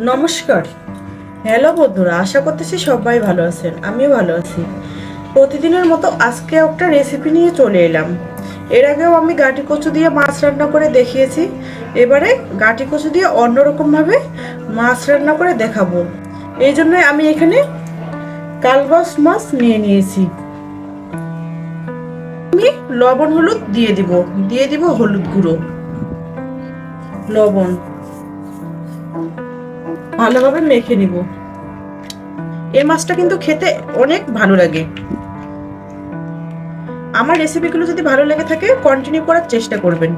নমস্কার। হ্যালো বন্ধুরা, আশা করতেছি সবাই ভালো আছেন, আমিও ভালো আছি। প্রতিদিনের মতো আজকে একটা রেসিপি নিয়ে চলে এলাম। এর আগেও আমি গাটি কচু দিয়ে মাছ রান্না করে দেখিয়েছি। এবারে গাটি কচু দিয়ে অন্যরকমভাবে মাছ রান্না করে দেখাবো। এই জন্য আমি এখানে কালবাউস মাছ নিয়ে নিয়েছি। আমি লবণ হলুদ দিয়ে দিব হলুদ গুঁড়ো, লবণ ভালোভাবে মেখে নিব। এই মাছটা কিন্তু খেতে অনেক ভালো লাগে। আমার রেসিপিগুলো যদি ভালো লেগে থাকে কন্টিনিউ করার চেষ্টা করবেন,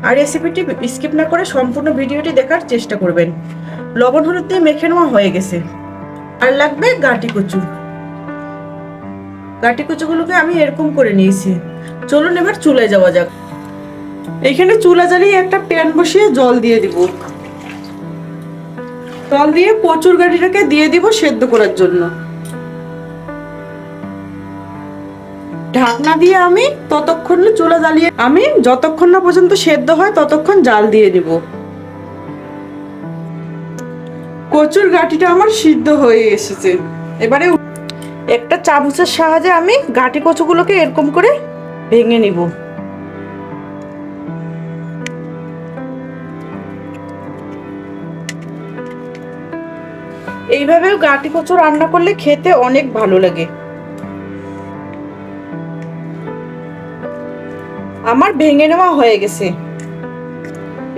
আর রেসিপিটি স্কিপ না করে সম্পূর্ণ ভিডিওটি দেখার চেষ্টা করবেন। লবণ হলুদ দিয়ে মেখে নেওয়া হয়ে গেছে। আর লাগবে গাটি কচু। গাটি কচুগুলোকে আমি এরকম করে নিয়েছি। চলুন এবার চুলায় যাওয়া যাক। এখানে চুলা জ্বালিয়ে একটা প্যান বসিয়ে জল দিয়ে দিব। জল দিয়ে কচুর গাটিটাকে দিয়ে দিব সেদ্ধ করার জন্য। ঢাকনা দিয়ে আমি ততক্ষণ চুলা জ্বালিয়ে যতক্ষণ না পর্যন্ত সেদ্ধ হয় ততক্ষণ জাল দিয়ে দিব। কচুর গাটিটা আমার সিদ্ধ হয়ে এসেছে। এবারে একটা চামচের সাহায্যে আমি গাটি কচুগুলোকে এরকম করে ভেঙে নিব। এইভাবেও গাটি কচু রান্না করলে খেতে অনেক ভালো লাগে। আমার ভেঙে নেওয়া হয়ে গেছে।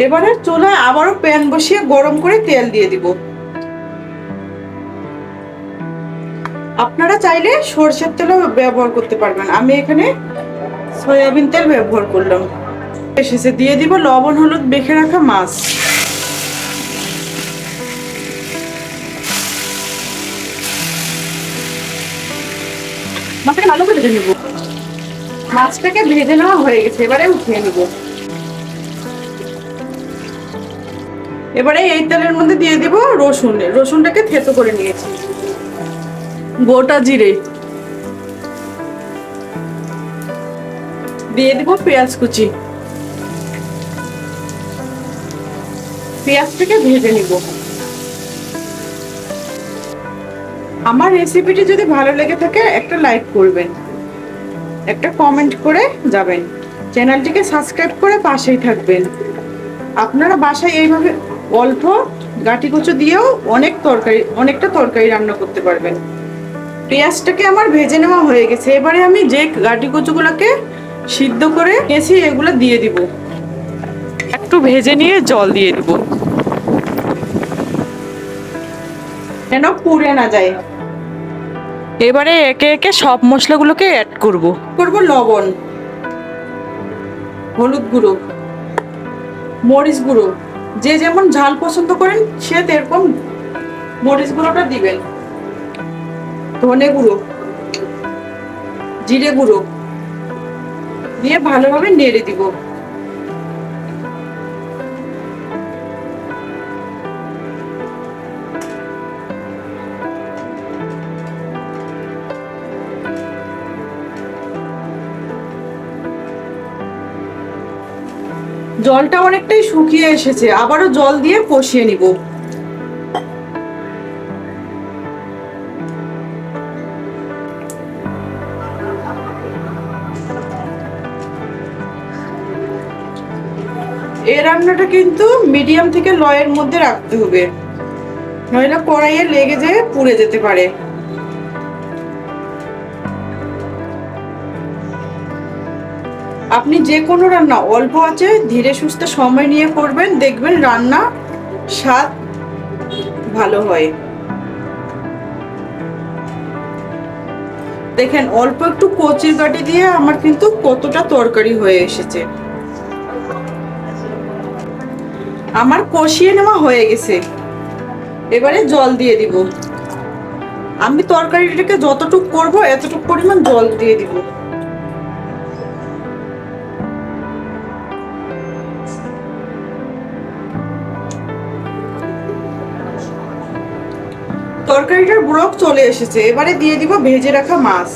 এবারে চুলায় আবারও প্যান বসিয়ে গরম করে তেল দিয়ে দিব। আপনারা চাইলে সরষের তেলও ব্যবহার করতে পারবেন, আমি এখানে সয়াবিন তেল ব্যবহার করলাম। এসেছে, দিয়ে দিব লবণ হলুদ মেখে রাখা মাছ। মাছটাকে ভালো করে ভেজে নেব। মাছটাকে ভেজে নেওয়া হয়ে গেছে, এবারে উঠিয়ে নেব। এবারে এই তেলের মধ্যে দিয়ে দিব রসুনটাকে থেতো করে নিয়েছি, গোটা জিরে দিয়ে দিব, পেঁয়াজ কুচি, পেঁয়াজটাকে ভেজে নিব। আমার রেসিপিটি যদি ভালো লেগে থাকে একটা লাইক করবেন, একটা কমেন্ট করে যাবেন, চ্যানেলটিকে সাবস্ক্রাইব করে পাশেই থাকবেন। আপনারা বাসায় এইভাবে অল্প গাটি কচু দিয়েও অনেকটা তরকারি রান্না করতে পারবেন। পেঁয়াজটাকে আমার ভেজে নেওয়া হয়ে গেছে। এবারে আমি যে গাটি কচুগুলোকে সিদ্ধ করে নিয়েছি এগুলো দিয়ে দিব। একটু ভেজে নিয়ে জল দিয়ে দিব যেন পুড়ে না যায়। এবারে একে একে সব মশলাগুলোকে অ্যাড করব লবণ, হলুদ গুঁড়ো, মরিচ গুঁড়ো, যে যেমন ঝাল পছন্দ করেন সে এরকম মরিচ গুঁড়োটা দিবেন, ধনে গুঁড়ো, জিরে গুঁড়ো দিয়ে ভালোভাবে নেড়ে দিব। জলটা অনেকটাই শুকিয়ে এসেছে, আবারও জল দিয়ে কষিয়ে নিব। এই রান্নাটা কিন্তু মিডিয়াম থেকে লয়ের মধ্যে রাখতে হবে, নইলে কড়াইয়ে লেগে যেয়ে পুড়ে যেতে পারে। আপনি যে কোনো রান্না অল্প আছে ধীরে সুস্থে সময় নিয়ে করবেন, দেখবেন রান্না স্বাদ ভালো হয়। দেখেন অল্প একটু কচির গাঁটি দিয়ে আমার কিন্তু কতটা তরকারি হয়ে এসেছে। আমার কষিয়ে নেওয়া হয়ে গেছে, এবারে জল দিয়ে দিব। আমি তরকারিটাকে যতটুকু করব এতটুকু পরিমাণ জল দিয়ে দিব। তরকারিটার ব্রক চলে এসেছে, এবারে দিয়ে দিব ভেজে রাখা মাছ।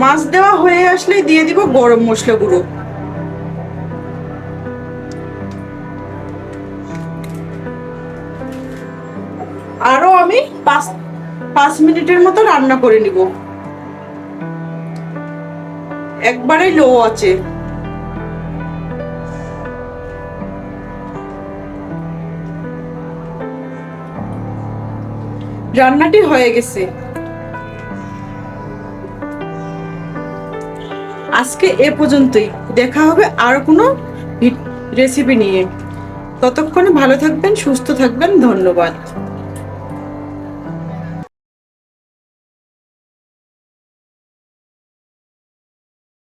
মাছ দেওয়া হয়ে আসলে দিয়ে দিব গরম মশলা গুঁড়ো। আরো আমি 5 মিনিটের মতো রান্না করে নিব, একবারে লো আছে। রান্নাটি হয়ে গেছে। আজকে এ পর্যন্তই, দেখা হবে আর কোনো রেসিপি নিয়ে। ততক্ষণে ভালো থাকবেন, সুস্থ থাকবেন, ধন্যবাদ।